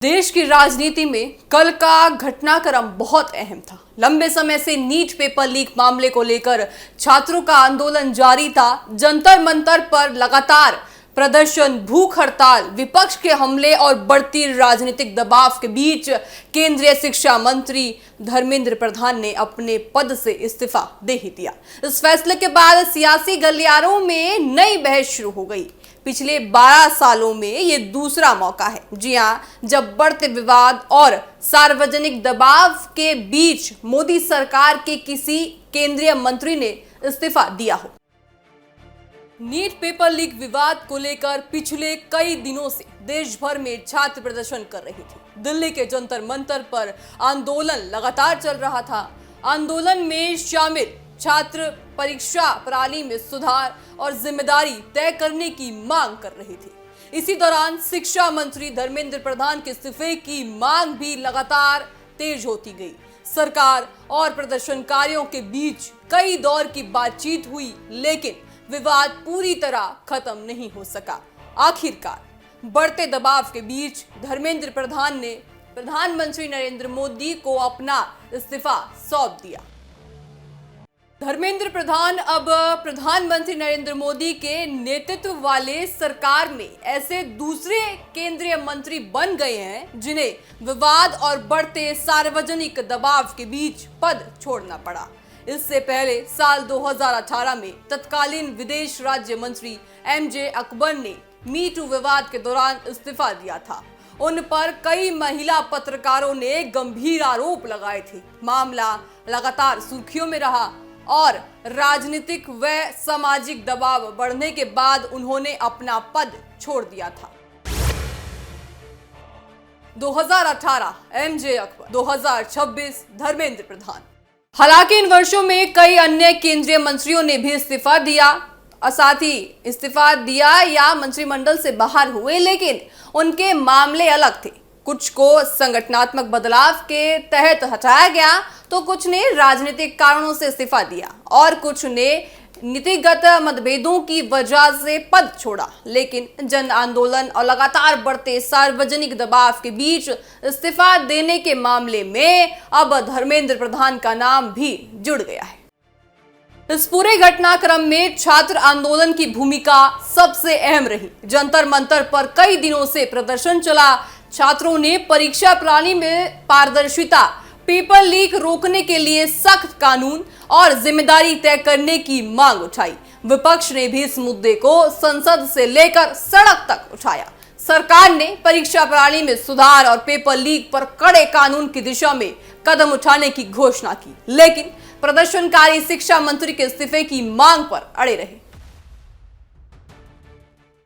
देश की राजनीति में कल का घटनाक्रम बहुत अहम था। लंबे समय से नीट पेपर लीक मामले को लेकर छात्रों का आंदोलन जारी था। जंतर मंतर पर लगातार प्रदर्शन, भूख हड़ताल, विपक्ष के हमले और बढ़ती राजनीतिक दबाव के बीच केंद्रीय शिक्षा मंत्री धर्मेंद्र प्रधान ने अपने पद से इस्तीफा दे ही दिया। इस फैसले के बाद सियासी गलियारों में नई बहस शुरू हो गई। पिछले 12 सालों में ये दूसरा मौका है, जी हां, जब बढ़ते विवाद और सार्वजनिक दबाव के बीच मोदी सरकार के किसी केंद्रीय मंत्री ने इस्तीफा दिया हो। नीट पेपर लीक विवाद को लेकर पिछले कई दिनों से देश भर में छात्र प्रदर्शन कर रहे थे। दिल्ली के जंतर मंतर पर आंदोलन लगातार चल रहा था। आंदोलन में शामिल छात्र परीक्षा प्रणाली में सुधार और जिम्मेदारी तय करने की मांग कर रहे थे। इसी दौरान शिक्षा मंत्री धर्मेंद्र प्रधान के इस्तीफे की मांग भी लगातार तेज होती गई। सरकार और प्रदर्शनकारियों के बीच कई दौर की बातचीत हुई, लेकिन विवाद पूरी तरह खत्म नहीं हो सका। आखिरकार बढ़ते दबाव के बीच धर्मेंद्र प्रधान ने प्रधानमंत्री नरेंद्र मोदी को अपना इस्तीफा सौंप दिया। धर्मेंद्र प्रधान अब प्रधानमंत्री नरेंद्र मोदी के नेतृत्व वाले सरकार में ऐसे दूसरे केंद्रीय मंत्री बन गए हैं जिन्हें विवाद और बढ़ते सार्वजनिक दबाव के बीच पद छोड़ना पड़ा। इससे पहले साल 2018 में तत्कालीन विदेश राज्य मंत्री एमजे अकबर ने मी टू विवाद के दौरान इस्तीफा दिया था। उन पर कई महिला पत्रकारों ने गंभीर आरोप लगाए थे। मामला लगातार सुर्खियों में रहा और राजनीतिक व सामाजिक दबाव बढ़ने के बाद उन्होंने अपना पद छोड़ दिया था। 2018 एमजे अकबर, 2026 धर्मेंद्र प्रधान। हालांकि इन वर्षों में कई अन्य केंद्रीय मंत्रियों ने भी इस्तीफा दिया, साथ ही इस्तीफा दिया या मंत्रिमंडल से बाहर हुए, लेकिन उनके मामले अलग थे। कुछ को संगठनात्मक बदलाव के तहत हटाया गया तो कुछ ने राजनीतिक कारणों से इस्तीफा दिया और कुछ ने नीतिगत मतभेदों की वजह से पद छोड़ा। लेकिन जन आंदोलन और लगातार बढ़ते सार्वजनिक दबाव के बीच इस्तीफा देने के मामले में अब धर्मेंद्र प्रधान का नाम भी जुड़ गया है। इस पूरे घटनाक्रम में छात्र आंदोलन की भूमिका सबसे अहम रही। जंतर मंतर पर कई दिनों से प्रदर्शन चला। छात्रों ने परीक्षा प्रणाली में पारदर्शिता, पेपर लीक रोकने के लिए सख्त कानून और जिम्मेदारी तय करने की मांग उठाई। विपक्ष ने भी इस मुद्दे को संसद से लेकर सड़क तक उठाया। सरकार ने परीक्षा प्रणाली में सुधार और पेपर लीक पर कड़े कानून की दिशा में कदम उठाने की घोषणा की, लेकिन प्रदर्शनकारी शिक्षा मंत्री के इस्तीफे की मांग पर अड़े रहे।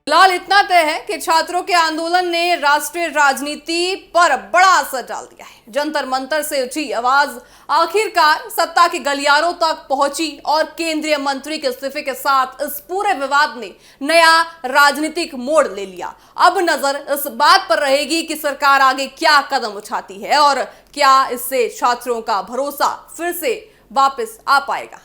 फिलहाल इतना तय है कि छात्रों के आंदोलन ने राष्ट्रीय राजनीति पर बड़ा असर डाल दिया है। जंतर मंतर से उठी आवाज आखिरकार सत्ता के गलियारों तक पहुंची और केंद्रीय मंत्री के इस्तीफे के साथ इस पूरे विवाद ने नया राजनीतिक मोड़ ले लिया। अब नजर इस बात पर रहेगी कि सरकार आगे क्या कदम उठाती है और क्या इससे छात्रों का भरोसा फिर से वापस आ पाएगा।